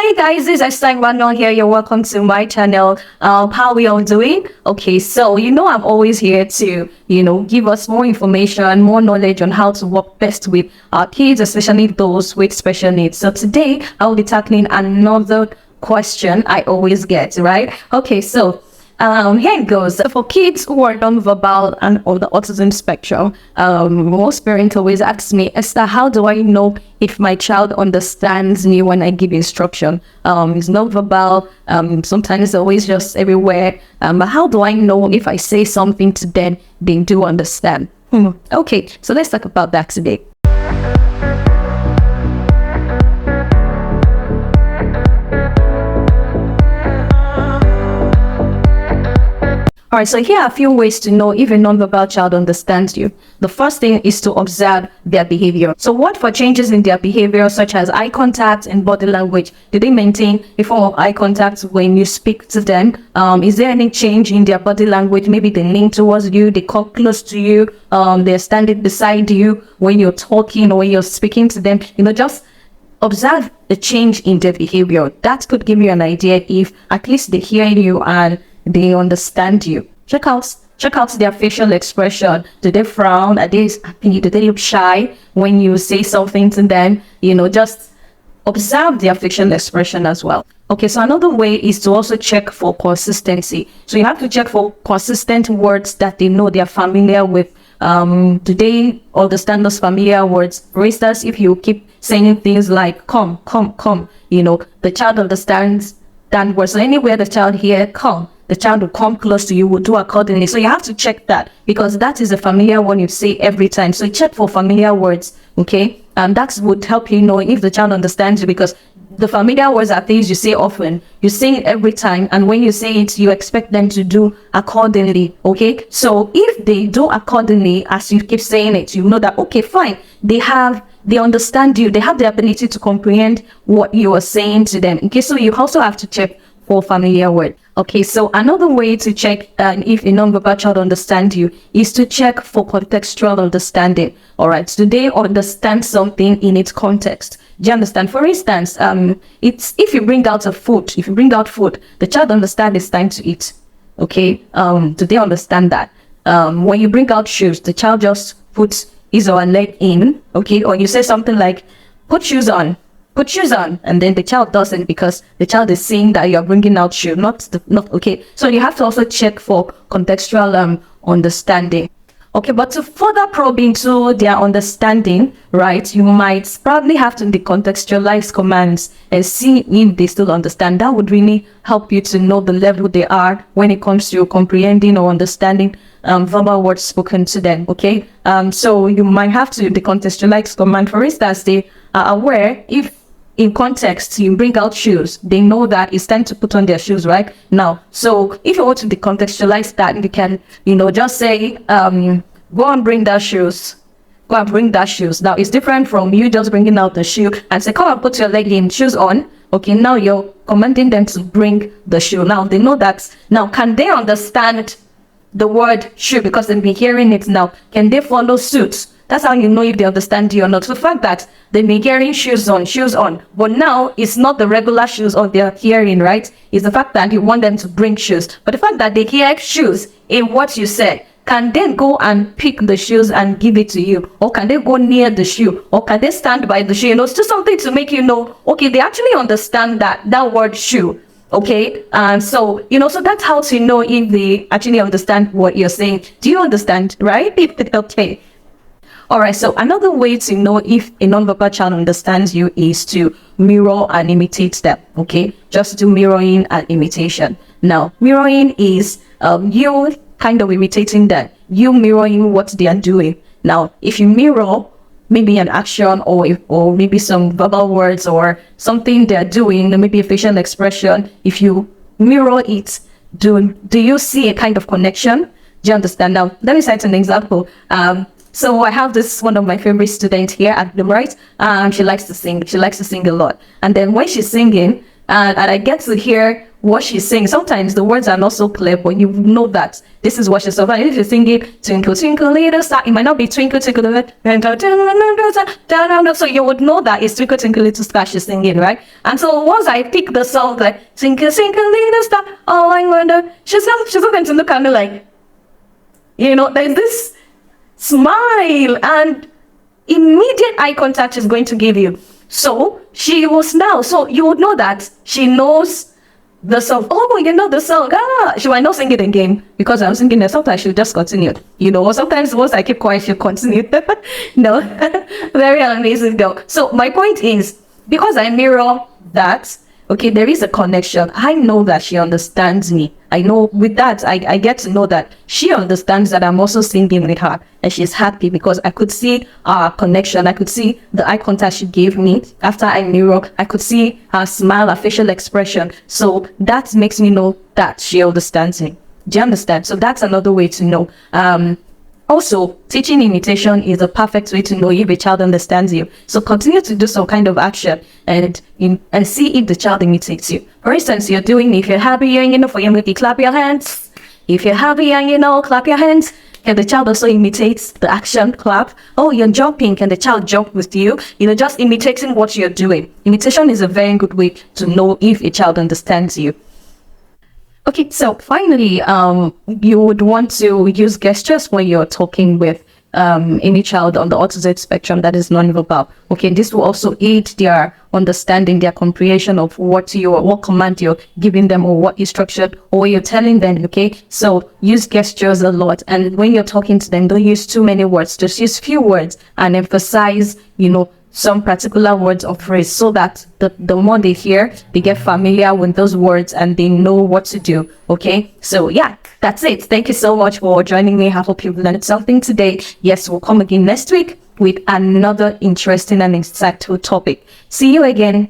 Hi guys, this is Manuel here. You're welcome to my channel. How we all doing? Okay, so I'm always here to give us more information, more knowledge on how to work best with our kids, especially those with special needs. So today I'll be tackling another question I always get, right? Okay, so here it goes. So for kids who are non-verbal and on the autism spectrum, most parents always ask me, Esther, how do I know if my child understands me when I give instruction? It's non-verbal, sometimes always just everywhere. But how do I know if I say something to them, they do understand? Okay, so let's talk about that today. All right, so here are a few ways to know if a nonverbal child understands you. The first thing is to observe their behavior. So what for changes in their behavior, such as eye contact and body language? Do they maintain a form of eye contact when you speak to them? Is there any change in their body language? Maybe they lean towards you, they come close to you, they're standing beside you when you're talking or when you're speaking to them. Just observe the change in their behavior. That could give you an idea if at least they hear you and they understand you. Check out their facial expression. Do they frown? Are they happy? Do they look shy when you say something to them? Just observe their facial expression as well. Okay, so another way is to also check for consistency. So you have to check for consistent words that they know they're familiar with. Do they understand those familiar words? For instance, if you keep saying things like come, the child understands that word. So anywhere the child hear come, the child will come close to you, will do accordingly. So you have to check that because that is a familiar one you say every time. So check for familiar words, okay? And that would help you know if the child understands you, because the familiar words are things you say often. You say it every time, and when you say it, you expect them to do accordingly, okay? So if they do accordingly, as you keep saying it, you know that, okay, fine, they understand you, they have the ability to comprehend what you are saying to them. Okay, so you also have to check for familiar word. Okay, so another way to check if a nonverbal child understands you is to check for contextual understanding. All right, do they understand something in its context? Do you understand? For instance, it's if you bring out food, the child understands it's time to eat. Okay, do they understand that? When you bring out shoes, the child just puts his or her leg in, okay? Or you say something like, put shoes on, and then the child doesn't, because the child is seeing that you're bringing out shoe, not okay. So you have to also check for contextual understanding. Okay, but to further probe into their understanding, right, you might probably have to decontextualize commands and see if they still understand. That would really help you to know the level they are when it comes to comprehending or understanding verbal words spoken to them, okay? So you might have to decontextualize command. For instance, they are aware if in context you bring out shoes, they know that it's time to put on their shoes right now. So if you want to decontextualize that, you can just say go and bring that shoes, now it's different from you just bringing out the shoe and say come and put your leg in, shoes on. Okay, now you're commanding them to bring the shoe. Now they know that. Now can they understand the word shoe because they've been hearing it? Now can they follow suit? That's how you know if they understand you or not. So the fact that they've been hearing shoes on, but now it's not the regular shoes on they're hearing, right? It's the fact that you want them to bring shoes. But the fact that they hear shoes in what you said, can they go and pick the shoes and give it to you? Or can they go near the shoe? Or can they stand by the shoe? It's just something to make you know, okay, they actually understand that word shoe. Okay, so so that's how to know if they actually understand what you're saying. Do you understand, right? Okay. All right, so another way to know if a nonverbal child understands you is to mirror and imitate them, okay? Just do mirroring and imitation. Now, mirroring is you kind of imitating them, you mirroring what they are doing. Now, if you mirror maybe an action or maybe some verbal words or something they're doing, maybe a facial expression, if you mirror it, do you see a kind of connection? Do you understand? Now, let me cite an example. So I have one of my favorite students here at the right. She likes to sing. She likes to sing a lot. And then when she's singing, and I get to hear what she's saying. Sometimes the words are not so clear, but you know that this is what she's saying. If you're singing twinkle twinkle little star, it might not be twinkle twinkle little star, so you would know that it's twinkle twinkle little star she's singing, right? And so once I pick the song like twinkle twinkle little star, oh I wonder, she's not going to look at me like, you know, there's this smile and immediate eye contact is going to give you. So she was now, so you would know that she knows the song. Oh, you know the song. She might not sing it again because I'm singing it. Sometimes she'll just continue, you know, or sometimes once I keep quiet, she'll continue. No, very amazing girl. So my point is, because I mirror that, okay, there is a connection. I know that she understands me. I know with that, I get to know that she understands that I'm also singing with her, and she's happy because I could see our connection. I could see the eye contact she gave me after I mirror. I could see her smile, her facial expression. So that makes me know that she understands me. Do you understand? So that's another way to know. Also, teaching imitation is a perfect way to know if a child understands you. So continue to do some kind of action and see if the child imitates you. For instance, you're doing, if you're happy and you know, for your movie, clap your hands. If you're happy and you know, clap your hands. And the child also imitates the action, clap. Oh, you're jumping, can the child jump with you? You know, just imitating what you're doing. Imitation is a very good way to know if a child understands you. Okay, so finally, you would want to use gestures when you're talking with any child on the autism spectrum that is nonverbal. Okay, this will also aid their understanding, their comprehension of what command you're giving them or what instruction or what you're telling them. Okay, so use gestures a lot, and when you're talking to them, don't use too many words. Just use few words and emphasize, you know, some particular words or phrase, so that the more they hear, they get familiar with those words and they know what to do. Okay, so yeah, that's it. Thank you so much for joining me. I hope you've learned something today. Yes, we'll come again next week with another interesting and insightful topic. See you again.